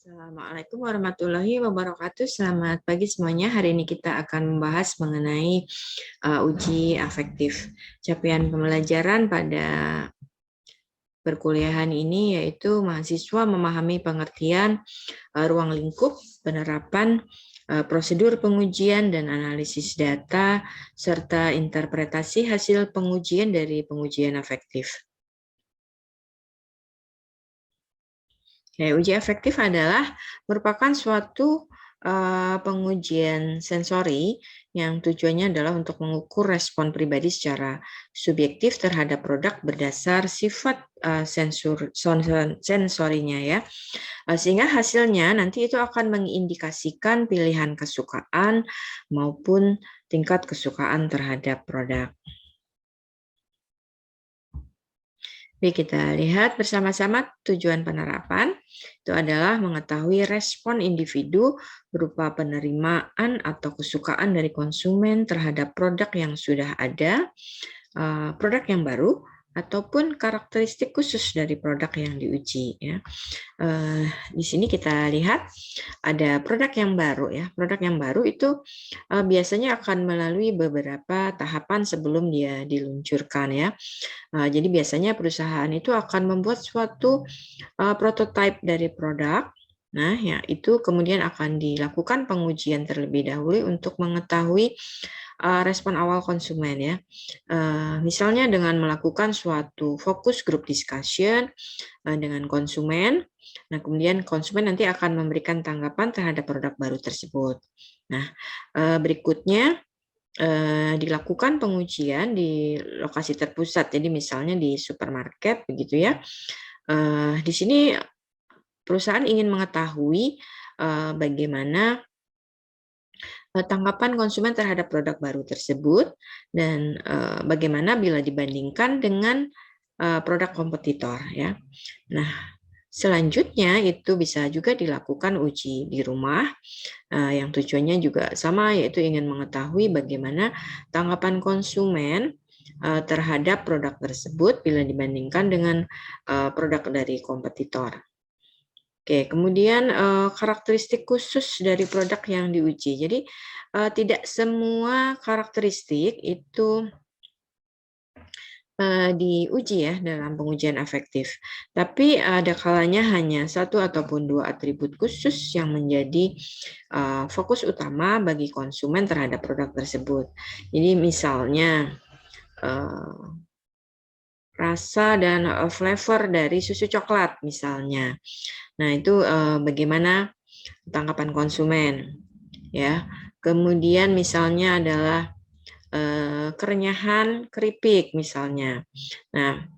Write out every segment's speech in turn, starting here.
Assalamualaikum warahmatullahi wabarakatuh. Selamat pagi semuanya. Hari ini kita akan membahas mengenai uji afektif. Capaian pembelajaran pada perkuliahan ini yaitu mahasiswa memahami pengertian ruang lingkup, penerapan prosedur pengujian dan analisis data, serta interpretasi hasil pengujian dari pengujian afektif. Uji afektif adalah merupakan suatu pengujian sensori yang tujuannya adalah untuk mengukur respon pribadi secara subjektif terhadap produk berdasar sifat sensorinya ya. Sehingga hasilnya nanti itu akan mengindikasikan pilihan kesukaan maupun tingkat kesukaan terhadap produk. Baik, kita lihat bersama-sama tujuan penerapan. Itu adalah mengetahui respon individu berupa penerimaan atau kesukaan dari konsumen terhadap produk yang sudah ada, produk yang baru, ataupun karakteristik khusus dari produk yang diuji. Ya. Di sini kita lihat ada produk yang baru. Ya. Produk yang baru itu biasanya akan melalui beberapa tahapan sebelum dia diluncurkan. Ya. Jadi biasanya perusahaan itu akan membuat suatu prototipe dari produk. Nah, ya itu kemudian akan dilakukan pengujian terlebih dahulu untuk mengetahui respon awal konsumen ya. Misalnya dengan melakukan suatu focus group discussion dengan konsumen. Nah, kemudian konsumen nanti akan memberikan tanggapan terhadap produk baru tersebut. Nah, berikutnya dilakukan pengujian di lokasi terpusat. Jadi misalnya di supermarket begitu ya. Di sini perusahaan ingin mengetahui bagaimana tanggapan konsumen terhadap produk baru tersebut dan bagaimana bila dibandingkan dengan produk kompetitor ya. Nah, selanjutnya itu bisa juga dilakukan uji di rumah yang tujuannya juga sama yaitu ingin mengetahui bagaimana tanggapan konsumen terhadap produk tersebut bila dibandingkan dengan produk dari kompetitor. Oke, kemudian karakteristik khusus dari produk yang diuji. Jadi tidak semua karakteristik itu diuji ya dalam pengujian afektif. Tapi ada kalanya hanya satu ataupun dua atribut khusus yang menjadi fokus utama bagi konsumen terhadap produk tersebut. Jadi misalnya rasa dan flavor dari susu coklat misalnya. Nah, itu bagaimana tanggapan konsumen ya. Kemudian misalnya adalah kerenyahan keripik misalnya. Nah,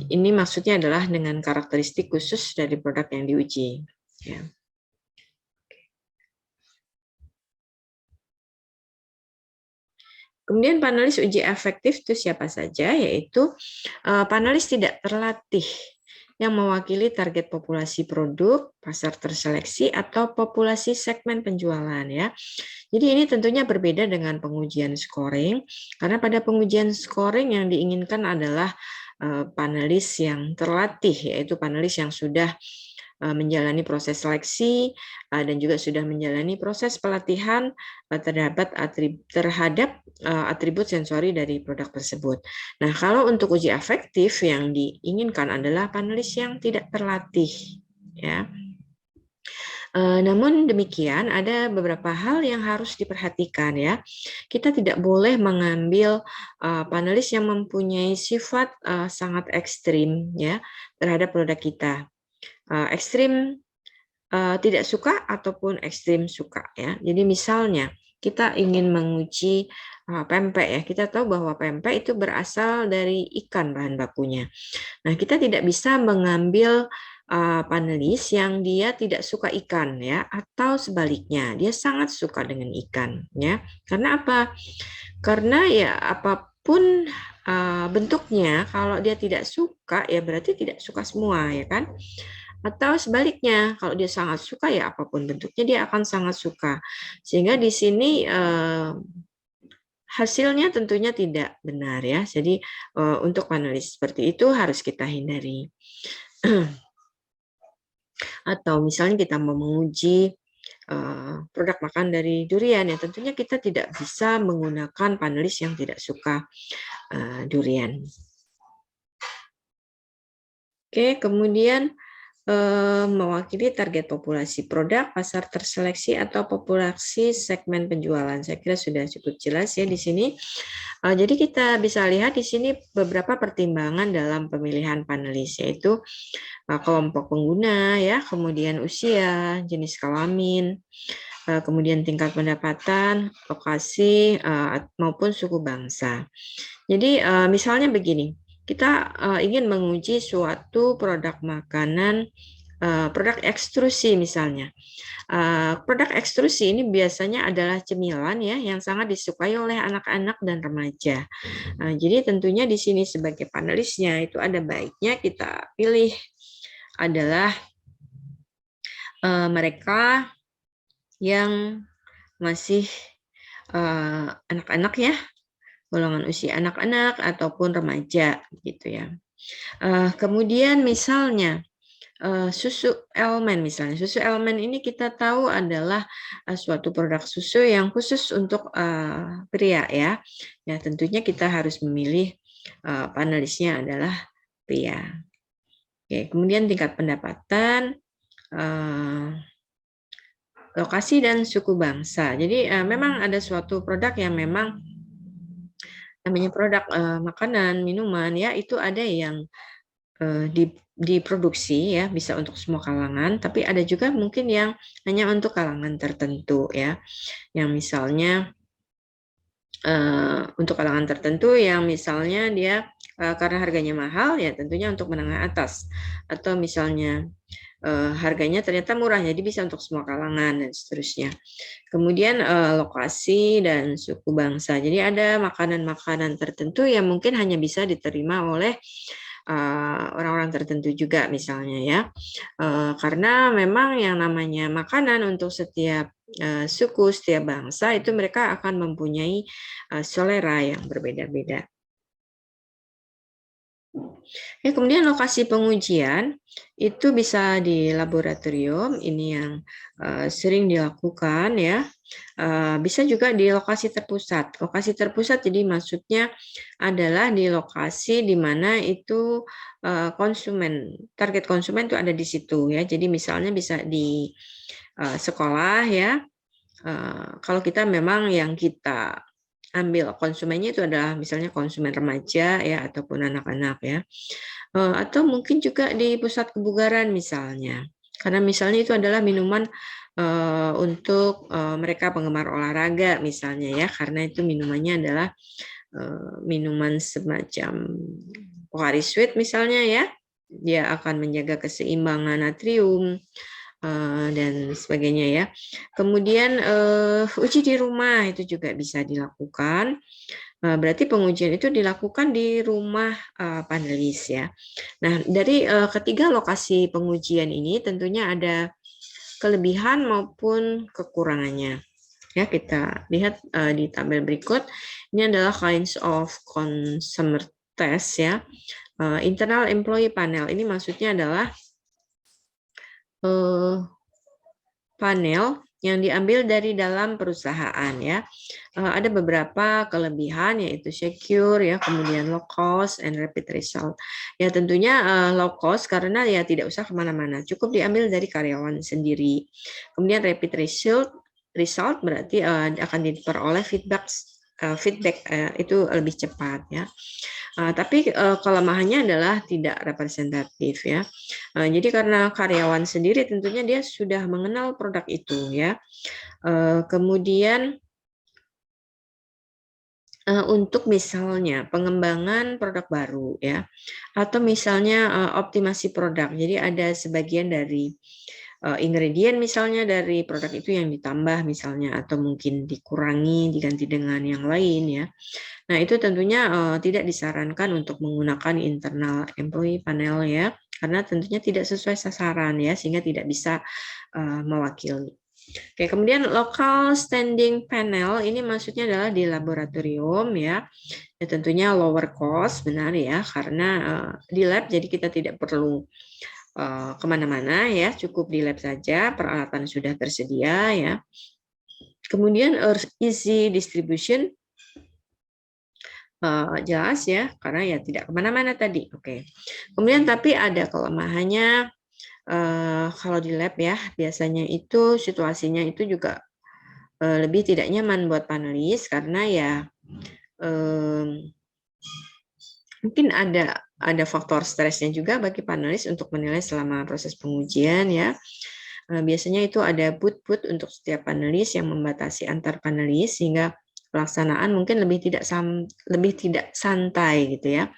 ini maksudnya adalah dengan karakteristik khusus dari produk yang diuji. Ya. Kemudian panelis uji efektif itu siapa saja, yaitu panelis tidak terlatih yang mewakili target populasi produk, pasar terseleksi, atau populasi segmen penjualan ya. Jadi ini tentunya berbeda dengan pengujian scoring, karena pada pengujian scoring yang diinginkan adalah panelis yang terlatih, yaitu panelis yang sudah menjalani proses seleksi dan juga sudah menjalani proses pelatihan terhadap atribut sensori dari produk tersebut. Nah, kalau untuk uji afektif yang diinginkan adalah panelis yang tidak terlatih, ya. Namun demikian ada beberapa hal yang harus diperhatikan ya. Kita tidak boleh mengambil panelis yang mempunyai sifat sangat ekstrim ya terhadap produk kita. Ekstrim tidak suka ataupun ekstrim suka ya. Jadi misalnya kita ingin menguji pempek ya. Kita tahu bahwa pempek itu berasal dari ikan bahan bakunya. Nah, kita tidak bisa mengambil panelis yang dia tidak suka ikan ya atau sebaliknya dia sangat suka dengan ikan ya. Karena apa? Karena ya apapun bentuknya kalau dia tidak suka ya berarti tidak suka semua ya kan? Atau sebaliknya, kalau dia sangat suka ya apapun bentuknya dia akan sangat suka. Sehingga di sini hasilnya tentunya tidak benar ya. Jadi untuk panelis seperti itu harus kita hindari. Atau misalnya kita mau menguji produk makan dari durian, ya tentunya kita tidak bisa menggunakan panelis yang tidak suka durian. Oke, kemudian mewakili target populasi produk, pasar terseleksi, atau populasi segmen penjualan. Saya kira sudah cukup jelas ya di sini. Jadi kita bisa lihat di sini beberapa pertimbangan dalam pemilihan panelis, yaitu kelompok pengguna, ya, kemudian usia, jenis kelamin, kemudian tingkat pendapatan, lokasi, maupun suku bangsa. Jadi misalnya begini, kita ingin menguji suatu produk makanan, produk ekstrusi misalnya. Produk ekstrusi ini biasanya adalah cemilan ya yang sangat disukai oleh anak-anak dan remaja. Jadi tentunya di sini sebagai panelisnya itu ada baiknya kita pilih adalah mereka yang masih anak-anak ya, golongan usia anak-anak ataupun remaja gitu ya. Kemudian misalnya susu elemen misalnya. Susu elemen ini kita tahu adalah suatu produk susu yang khusus untuk pria ya. Ya tentunya kita harus memilih panelisnya adalah pria. Oke, kemudian tingkat pendapatan, lokasi dan suku bangsa. Jadi memang ada suatu produk yang memang namanya produk makanan, minuman ya, itu ada yang diproduksi ya, bisa untuk semua kalangan, tapi ada juga mungkin yang hanya untuk kalangan tertentu ya, yang misalnya untuk kalangan tertentu yang misalnya dia karena harganya mahal ya tentunya untuk menengah atas, atau misalnya harganya ternyata murah jadi bisa untuk semua kalangan dan seterusnya. Kemudian lokasi dan suku bangsa. Jadi ada makanan-makanan tertentu yang mungkin hanya bisa diterima oleh orang-orang tertentu juga misalnya ya. Karena memang yang namanya makanan untuk setiap suku, setiap bangsa itu mereka akan mempunyai selera yang berbeda-beda. Ya, kemudian lokasi pengujian itu bisa di laboratorium, ini yang sering dilakukan ya. Bisa juga di lokasi terpusat. Lokasi terpusat jadi maksudnya adalah di lokasi di mana itu konsumen, target konsumen itu ada di situ ya. Jadi misalnya bisa di sekolah ya. Kalau kita memang yang kita ambil konsumennya itu adalah misalnya konsumen remaja ya ataupun anak-anak ya, atau mungkin juga di pusat kebugaran misalnya, karena misalnya itu adalah minuman untuk mereka penggemar olahraga misalnya ya, karena itu minumannya adalah minuman semacam Pocari Sweat misalnya ya, dia akan menjaga keseimbangan natrium dan sebagainya ya. Kemudian uji di rumah itu juga bisa dilakukan. Berarti pengujian itu dilakukan di rumah panelis ya. Nah, dari ketiga lokasi pengujian ini tentunya ada kelebihan maupun kekurangannya. Ya, kita lihat di tabel berikut. Ini adalah kinds of consumer test ya. Internal employee panel ini maksudnya adalah panel yang diambil dari dalam perusahaan ya. Ada beberapa kelebihan yaitu secure ya, kemudian low cost and rapid result. Ya tentunya low cost karena ya tidak usah kemana-mana, cukup diambil dari karyawan sendiri. Kemudian rapid result berarti akan diperoleh feedback itu lebih cepat ya. Tapi kelemahannya adalah tidak representatif ya. Jadi karena karyawan sendiri tentunya dia sudah mengenal produk itu ya. Kemudian untuk misalnya pengembangan produk baru ya, atau misalnya optimasi produk. Jadi ada sebagian dari ingredient misalnya dari produk itu yang ditambah misalnya, atau mungkin dikurangi diganti dengan yang lain ya. Nah, itu tentunya tidak disarankan untuk menggunakan internal employee panel ya, karena tentunya tidak sesuai sasaran ya, sehingga tidak bisa mewakili. Oke, kemudian local standing panel ini maksudnya adalah di laboratorium ya. Ya tentunya lower cost, benar ya, karena di lab jadi kita tidak perlu kemana-mana ya, cukup di lab saja, peralatan sudah tersedia ya. Kemudian easy distribution, jelas ya, karena ya tidak kemana-mana tadi. Oke. Kemudian tapi ada kelemahannya kalau di lab ya, biasanya itu situasinya itu juga lebih tidak nyaman buat panelis karena ya mungkin ada faktor stresnya juga bagi panelis untuk menilai selama proses pengujian ya. Biasanya itu ada booth untuk setiap panelis yang membatasi antar panelis sehingga pelaksanaan mungkin lebih tidak santai gitu ya.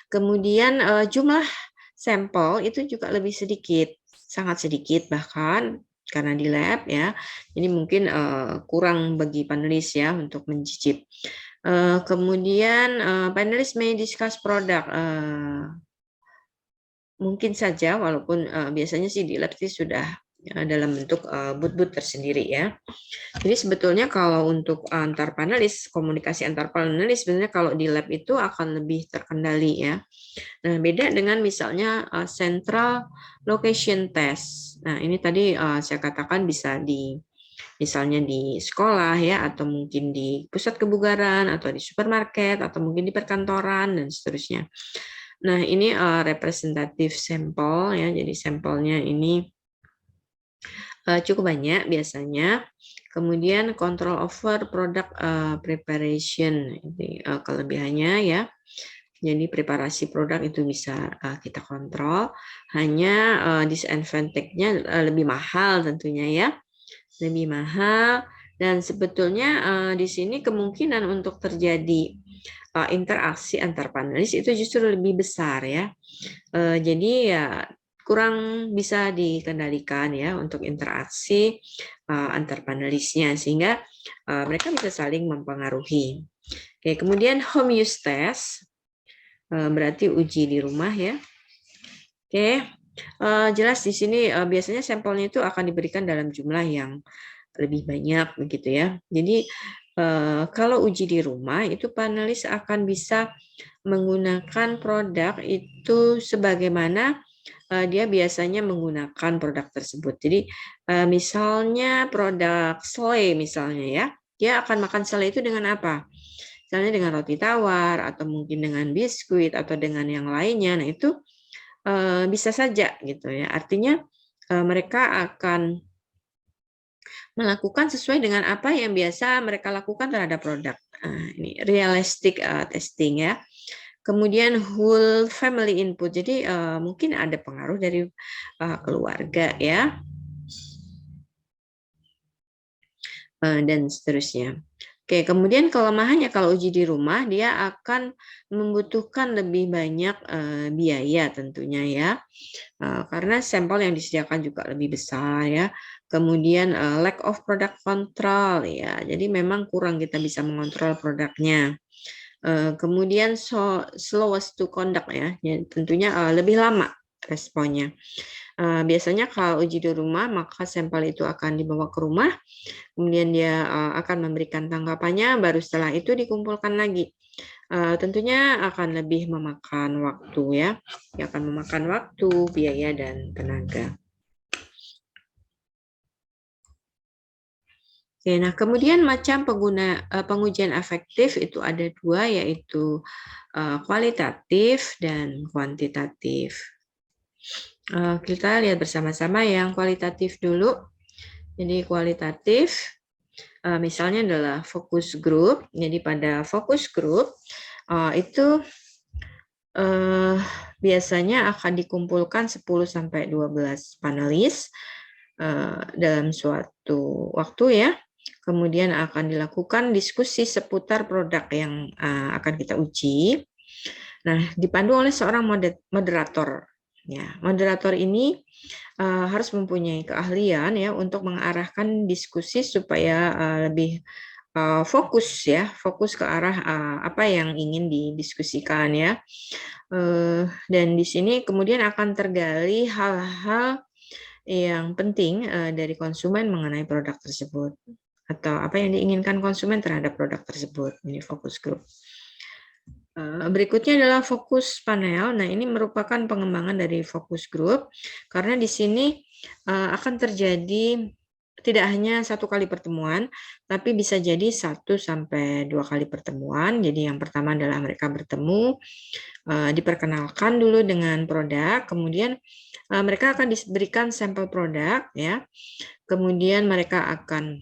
Kemudian jumlah sampel itu juga lebih sedikit, sangat sedikit bahkan karena di lab ya. Jadi mungkin kurang bagi panelis ya untuk mencicip. Kemudian panelis may discuss produk. Mungkin saja, walaupun biasanya sih di lab sih sudah dalam bentuk booth tersendiri ya. Jadi sebetulnya kalau untuk antar panelis, komunikasi antar panelis sebenarnya kalau di lab itu akan lebih terkendali ya. Nah, beda dengan misalnya central location test. Nah, ini tadi saya katakan bisa misalnya di sekolah ya, atau mungkin di pusat kebugaran, atau di supermarket, atau mungkin di perkantoran dan seterusnya. Nah, ini representatif sampel ya. Jadi sampelnya ini cukup banyak biasanya. Kemudian control over product preparation, ini kelebihannya ya. Jadi preparasi produk itu bisa kita kontrol. Hanya disadvantage-nya lebih mahal tentunya ya, lebih mahal. Dan sebetulnya di sini kemungkinan untuk terjadi interaksi antar panelis itu justru lebih besar ya. Jadi ya kurang bisa dikendalikan ya untuk interaksi antar panelisnya sehingga mereka bisa saling mempengaruhi. Oke, kemudian home use test berarti uji di rumah ya. Oke, jelas di sini biasanya sampelnya itu akan diberikan dalam jumlah yang lebih banyak begitu ya. Jadi kalau uji di rumah itu panelis akan bisa menggunakan produk itu sebagaimana dia biasanya menggunakan produk tersebut. Jadi misalnya produk selai misalnya ya, dia akan makan selai itu dengan apa? Misalnya dengan roti tawar atau mungkin dengan biskuit atau dengan yang lainnya. Nah itu bisa saja gitu ya. Artinya mereka akan melakukan sesuai dengan apa yang biasa mereka lakukan terhadap produk. Ini realistic testing ya. Kemudian whole family input. Jadi mungkin ada pengaruh dari keluarga ya. Dan seterusnya. Oke, kemudian kelemahannya kalau uji di rumah dia akan membutuhkan lebih banyak biaya tentunya ya. Karena sampel yang disediakan juga lebih besar ya. Kemudian lack of product control ya. Jadi memang kurang kita bisa mengontrol produknya. Kemudian slowest to conduct ya. Tentunya lebih lama responnya. Biasanya kalau uji di rumah maka sampel itu akan dibawa ke rumah. Kemudian dia akan memberikan tanggapannya, baru setelah itu dikumpulkan lagi. Tentunya akan lebih memakan waktu ya, akan memakan waktu, biaya dan tenaga. Oke, nah kemudian macam pengujian efektif itu ada dua, yaitu kualitatif dan kuantitatif. Kita lihat bersama-sama yang kualitatif dulu. Jadi kualitatif misalnya adalah focus group. Jadi pada focus group itu biasanya akan dikumpulkan 10-12 panelis dalam suatu waktu ya. Kemudian akan dilakukan diskusi seputar produk yang akan kita uji. Nah, dipandu oleh seorang moderator. Ya, moderator ini harus mempunyai keahlian ya untuk mengarahkan diskusi supaya lebih fokus ya, fokus ke arah apa yang ingin didiskusikan ya. Dan di sini kemudian akan tergali hal-hal yang penting dari konsumen mengenai produk tersebut atau apa yang diinginkan konsumen terhadap produk tersebut. Ini fokus group. Berikutnya adalah fokus panel. Nah, ini merupakan pengembangan dari fokus group, karena di sini akan terjadi tidak hanya satu kali pertemuan, tapi bisa jadi 1-2 kali pertemuan. Jadi yang pertama adalah mereka bertemu, diperkenalkan dulu dengan produk, kemudian mereka akan diberikan sampel produk, ya. Kemudian mereka akan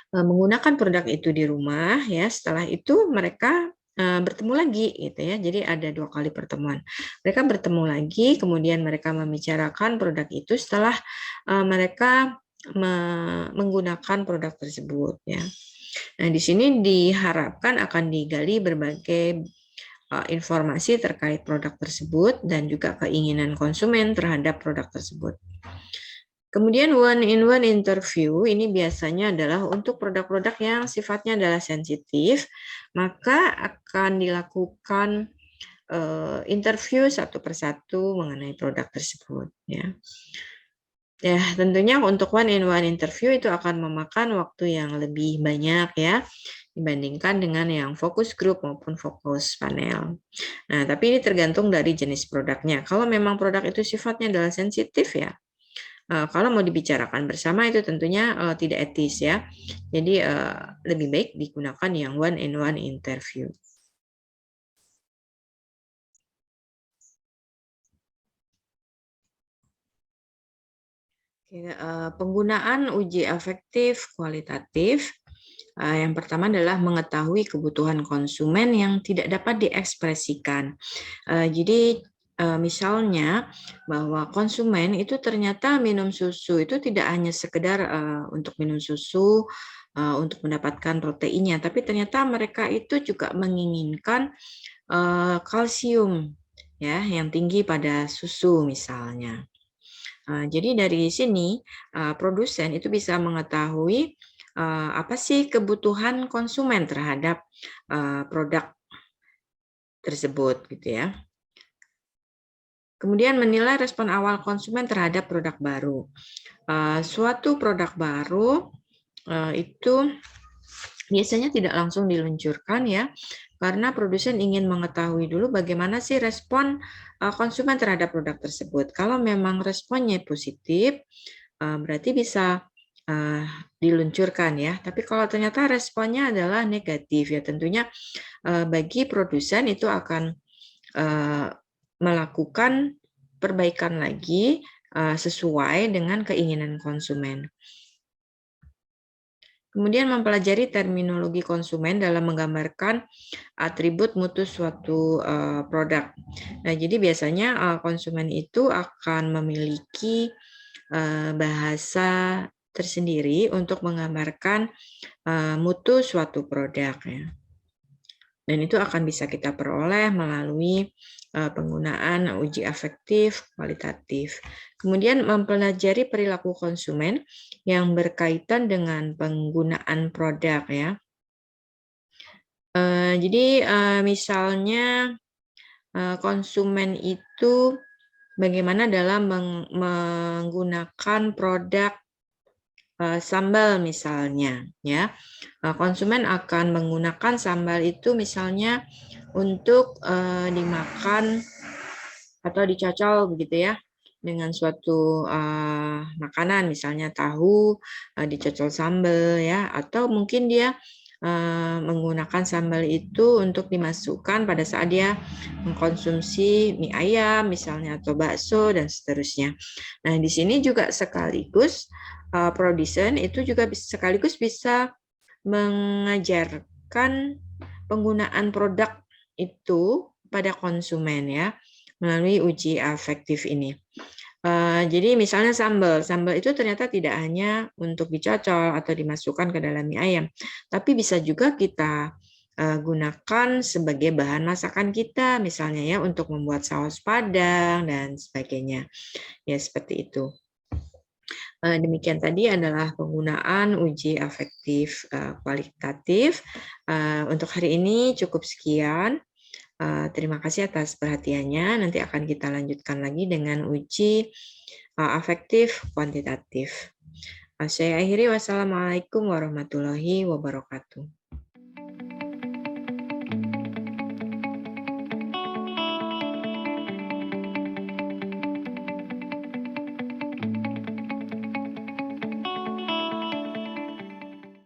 menggunakan produk itu di rumah, ya. Setelah itu mereka bertemu lagi, gitu ya. Jadi ada 2 kali pertemuan. Mereka bertemu lagi, kemudian mereka membicarakan produk itu setelah mereka menggunakan produk tersebut, ya. Nah, di sini diharapkan akan digali berbagai informasi terkait produk tersebut dan juga keinginan konsumen terhadap produk tersebut. Kemudian one-in-one interview ini biasanya adalah untuk produk-produk yang sifatnya adalah sensitif, maka akan dilakukan interview satu persatu mengenai produk tersebut, ya. Ya, tentunya untuk one-in-one interview itu akan memakan waktu yang lebih banyak, ya, dibandingkan dengan yang fokus grup maupun fokus panel. Nah, tapi ini tergantung dari jenis produknya. Kalau memang produk itu sifatnya adalah sensitif, ya, kalau mau dibicarakan bersama itu tentunya tidak etis, ya. Jadi lebih baik digunakan yang one-in-one interview. Penggunaan uji afektif kualitatif. Yang pertama adalah mengetahui kebutuhan konsumen yang tidak dapat diekspresikan. Jadi misalnya bahwa konsumen itu ternyata minum susu itu tidak hanya sekedar untuk minum susu untuk mendapatkan proteinnya, tapi ternyata mereka itu juga menginginkan kalsium, ya, yang tinggi pada susu misalnya. Jadi dari sini produsen itu bisa mengetahui apa sih kebutuhan konsumen terhadap produk tersebut, gitu ya. Kemudian menilai respon awal konsumen terhadap produk baru. Suatu produk baru itu biasanya tidak langsung diluncurkan, ya, karena produsen ingin mengetahui dulu bagaimana sih respon konsumen terhadap produk tersebut. Kalau memang responnya positif, berarti bisa diluncurkan, ya. Tapi kalau ternyata responnya adalah negatif, ya tentunya bagi produsen itu akan melakukan perbaikan lagi sesuai dengan keinginan konsumen. Kemudian mempelajari terminologi konsumen dalam menggambarkan atribut mutu suatu produk. Nah, jadi biasanya konsumen itu akan memiliki bahasa tersendiri untuk menggambarkan mutu suatu produk, ya. Dan itu akan bisa kita peroleh melalui penggunaan uji afektif kualitatif. Kemudian mempelajari perilaku konsumen yang berkaitan dengan penggunaan produk, ya. Jadi misalnya konsumen itu bagaimana dalam menggunakan produk sambal misalnya, ya. Konsumen akan menggunakan sambal itu misalnya untuk dimakan atau dicocol begitu, ya, dengan suatu makanan, misalnya tahu dicocol sambal, ya, atau mungkin dia menggunakan sambal itu untuk dimasukkan pada saat dia mengkonsumsi mie ayam misalnya atau bakso dan seterusnya. Nah, di sini juga sekaligus produsen itu juga sekaligus bisa mengajarkan penggunaan produk itu pada konsumen, ya, melalui uji afektif ini. Jadi misalnya sambal itu ternyata tidak hanya untuk dicocol atau dimasukkan ke dalam mie ayam, tapi bisa juga kita gunakan sebagai bahan masakan kita, misalnya, ya, untuk membuat saus padang dan sebagainya. Ya, seperti itu. Demikian tadi adalah penggunaan uji afektif kualitatif. Untuk hari ini cukup sekian. Terima kasih atas perhatiannya. Nanti akan kita lanjutkan lagi dengan uji afektif kuantitatif. Saya akhiri. Wassalamualaikum warahmatullahi wabarakatuh.